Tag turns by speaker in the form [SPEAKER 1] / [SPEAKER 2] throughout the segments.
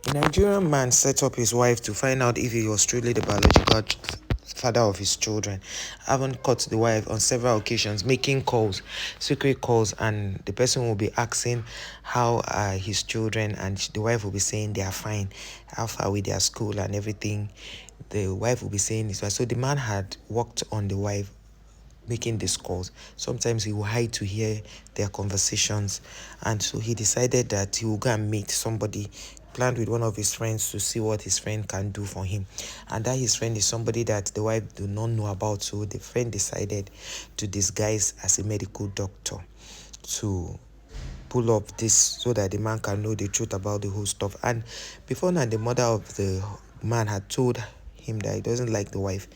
[SPEAKER 1] A Nigerian man set up his wife to find out if he was truly the biological father of his children. Having caught the wife on several occasions, making calls, secret calls, and the person will be asking how are his children, and the wife will be saying they are fine, how far with their school and everything. The wife will be saying this. So the man had worked on the wife making these calls. Sometimes he will hide to hear their conversations, and so he decided that he will go and meet somebody, planned with one of his friends to see what his friend can do for him. And that his friend is somebody that the wife do not know about, so the friend decided to disguise as a medical doctor to pull up this so that the man can know the truth about the whole stuff. And before now, the mother of the man had told him that he doesn't like the wife,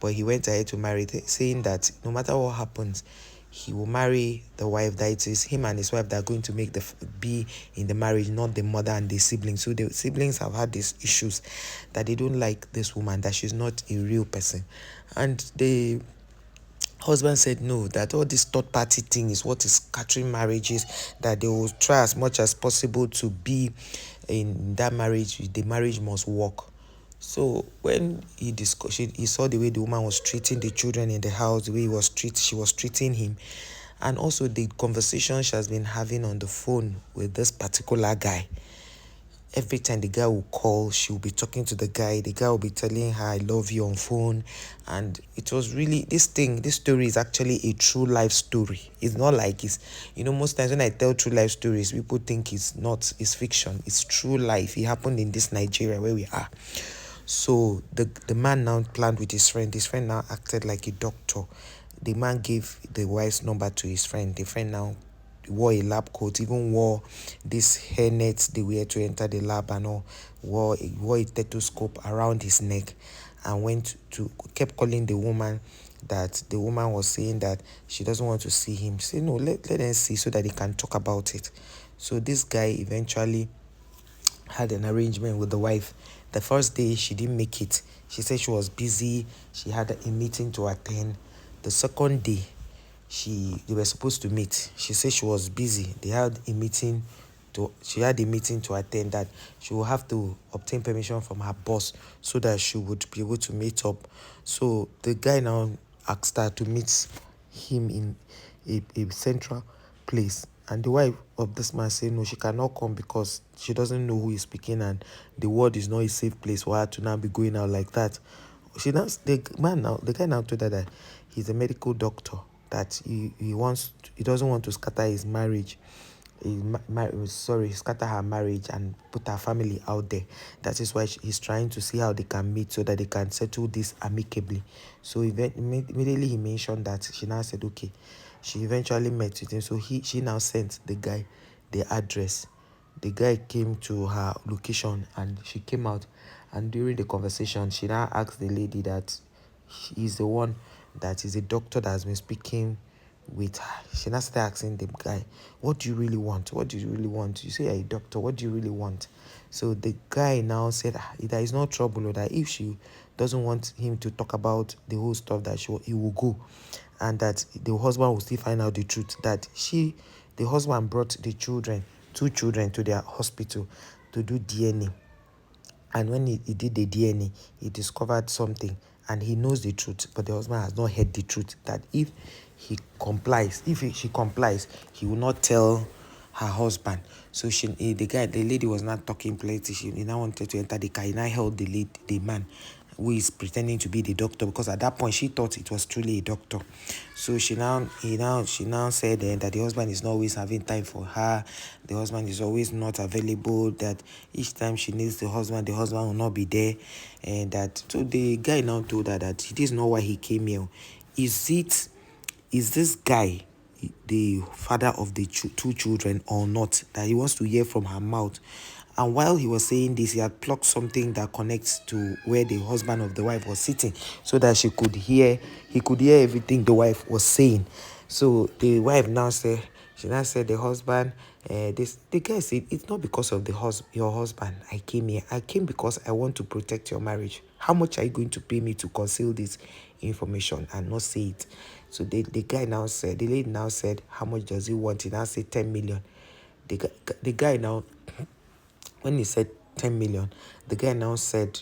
[SPEAKER 1] but he went ahead to marry, saying that no matter what happens, he will marry the wife, that it is him and his wife that are going to make be in the marriage, not the mother and the siblings. So the siblings have had these issues that they don't like this woman, that she's not a real person. And the husband said no, that all this third party thing is what is scattering marriages, that they will try as much as possible to be in that marriage. The marriage must work. So when he saw the way the woman was treating the children in the house, the way she was treating him, and also the conversation she has been having on the phone with this particular guy. Every time the guy will call, she will be talking to the guy. The guy will be telling her, I love you on phone. And it was really, this story is actually a true life story. It's not like most times when I tell true life stories, people think it's fiction. It's true life. It happened in this Nigeria where we are. So the man now planned with his friend. His friend now acted like a doctor. The man gave the wife's number to his friend. The friend now wore a lab coat, even wore this hair nets they wear to enter the lab, and all, wore a stethoscope around his neck, and kept calling the woman, that the woman was saying that she doesn't want to see him. Say no, let them see so that they can talk about it. So this guy eventually had an arrangement with the wife. The first day she didn't make it. She said she was busy. She had a meeting to attend. The second day they were supposed to meet. She said she was busy. She had a meeting to attend, that she will have to obtain permission from her boss so that she would be able to meet up. So the guy now asked her to meet him in a central place, and the wife of this man said no, she cannot come because she doesn't know who is speaking, and the world is not a safe place for her to now be going out like that. The guy now told her that he's a medical doctor, that he doesn't want to scatter his marriage, scatter her marriage and put her family out there. That is why he's trying to see how they can meet so that they can settle this amicably. So immediately he mentioned that. She now said okay. She eventually met with him. So she now sent the guy the address. The guy came to her location and she came out. And during the conversation, she now asked the lady that he's the one that is a doctor that has been speaking with her. She now started asking the guy, what do you really want? What do you really want? You say you're a doctor, what do you really want? So the guy now said there is no trouble, or that if she doesn't want him to talk about the whole stuff, that he will go, and that the husband will still find out the truth, that the husband brought the two children to their hospital to do DNA. And when he did the DNA, he discovered something, and he knows the truth, but the husband has not heard the truth, that if she complies, he will not tell her husband. So the lady was not talking plenty. He now wanted to enter the car. He now held the man who is pretending to be the doctor, because at that point she thought it was truly a doctor. So she now said that the husband is not always having time for her. The husband is always not available, that each time she needs the husband will not be there. And that, so the guy now told her that this is not why he came here. Is this guy the father of the two children or not? That he wants to hear from her mouth. And while he was saying this, he had plucked something that connects to where the husband of the wife was sitting, so that he could hear everything the wife was saying. So the wife now said, the husband, the guy said, it's not because of your husband I came here. I came because I want to protect your marriage. How much are you going to pay me to conceal this information and not say it? So the lady now said, how much does he want? He now said 10 million. The guy now, when he said 10 million. The guy now said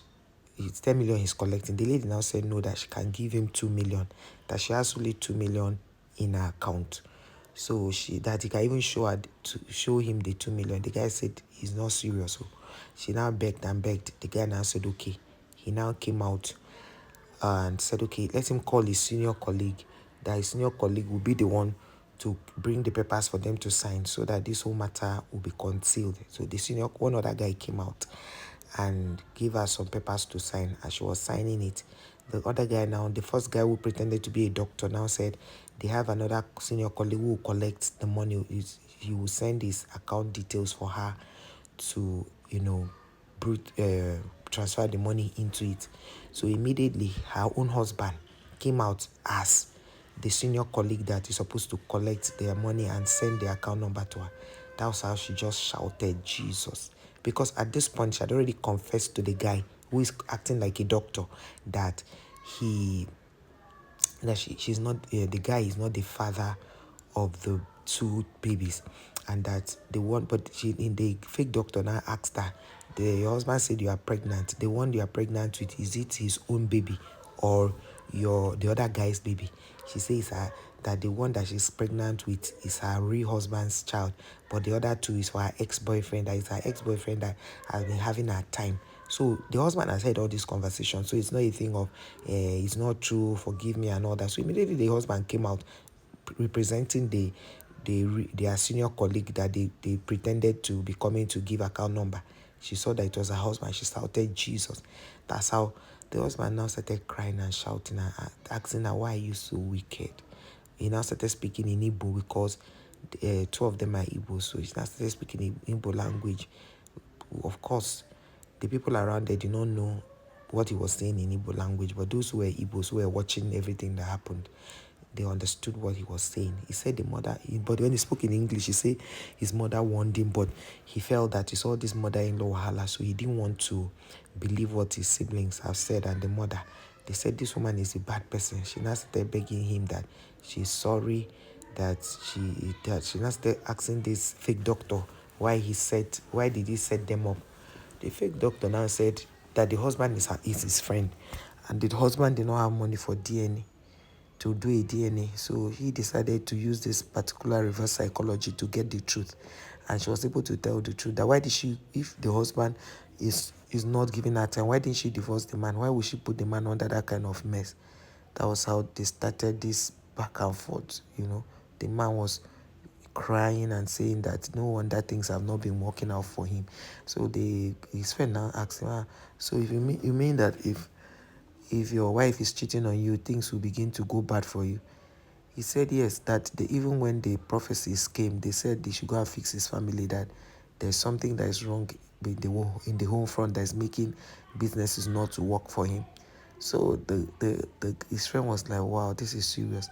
[SPEAKER 1] it's 10 million he's collecting. The lady now said no, that she can give him 2 million, that she has only 2 million in her account. So that he can even show him the 2 million. The guy said he's not serious. So she now begged and begged. The guy now said okay. He now came out and said okay, let him call his senior colleague, that his senior colleague will be the one to bring the papers for them to sign, so that this whole matter will be concealed. So the senior, one other guy came out and gave her some papers to sign. As she was signing it, the other guy now, the first guy who pretended to be a doctor, now said they have another senior colleague who will collect the money. He will send his account details for her to, transfer the money into it. So immediately her own husband came out as the senior colleague that is supposed to collect their money and send the account number to her. That was how she just shouted Jesus, because at this point she had already confessed to the guy who is acting like a doctor that he that she's not the guy is not the father of the two babies, and that the one, but she, in the fake doctor, now asked her, the husband said you are pregnant, the one you are pregnant with, is it his own baby or the other guy's baby? She says that the one that she's pregnant with is her real husband's child, but the other two is for her ex-boyfriend, that is her ex-boyfriend that has been having her time. So the husband has heard all these conversations, so it's not a thing of it's not true, forgive me and all that. So immediately the husband came out representing their senior colleague that they pretended to be coming to give account number. She saw that it was her husband. She shouted Jesus. That's how the husband now started crying and shouting and asking her, why are you so wicked? He now started speaking in Igbo, because two of them are Igbo. So he now started speaking in Igbo language. Of course, the people around there did not know what he was saying in Igbo language, but those who were Igbos, who were watching everything that happened, they understood what he was saying. He said the mother, but when he spoke in English, he said his mother warned him, but he felt that he saw this mother-in-law wahala, so he didn't want to believe what his siblings have said. And the mother, they said this woman is a bad person. She now started begging him that she's sorry, that she now started asking this fake doctor why did he set them up. The fake doctor now said that the husband is his friend, and the husband did not have money for DNA, to do a DNA. So he decided to use this particular reverse psychology to get the truth. And she was able to tell the truth, that why did she, if the husband is not giving her time, why didn't she divorce the man? Why would she put the man under that kind of mess? That was how they started this back and forth. The man was crying and saying that no wonder things have not been working out for him. So his friend now asked him, so if you mean that if your wife is cheating on you, things will begin to go bad for you? He said yes, that even when the prophecies came, they said they should go and fix his family, that there's something that is wrong in the home front that is making businesses not to work for him. So his friend was like, wow, this is serious.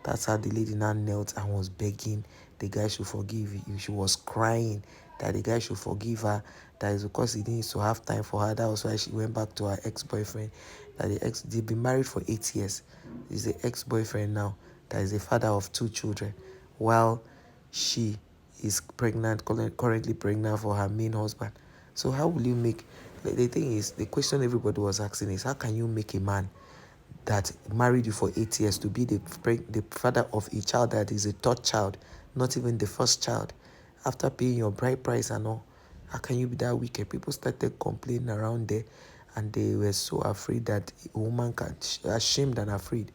[SPEAKER 1] That's how the lady now knelt and was begging the guy should forgive you. She was crying that the guy should forgive her. That is because he needs to have time for her. That was why she went back to her ex-boyfriend. They've been married for 8 years. He's the ex-boyfriend now, that is the father of 2 children, while she is pregnant, currently pregnant for her main husband. So how will you make, the thing is, the question everybody was asking is, how can you make a man that married you for 8 years to be the father of a child that is a third child, not even the first child, after paying your bride price and all? How can you be that wicked? People started complaining around there, and they were so afraid that a woman can, ashamed and afraid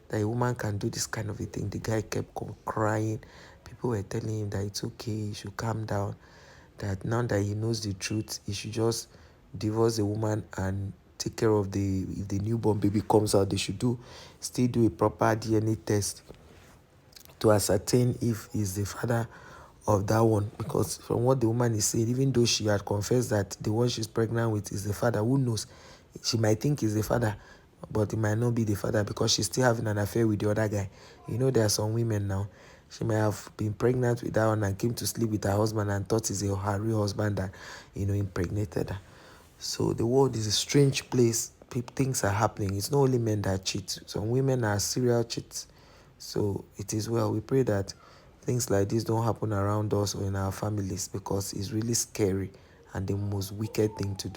[SPEAKER 1] that a woman can do this kind of a thing. The guy kept crying. People were telling him that it's okay, he should calm down, that now that he knows the truth, he should just divorce the woman and take care of if the newborn baby comes out, they should still do a proper DNA test to ascertain if he's the father of that one. Because from what the woman is saying, even though she had confessed that the one she's pregnant with is the father, who knows? She might think he's the father, but it might not be the father, because she's still having an affair with the other guy. There are some women now, she may have been pregnant with that one and came to sleep with her husband and thought it's her real husband that, impregnated her. So the world is a strange place. Things are happening. It's not only men that cheat. Some women are serial cheats. So it is well. We pray that things like this don't happen around us or in our families, because it's really scary and the most wicked thing to do.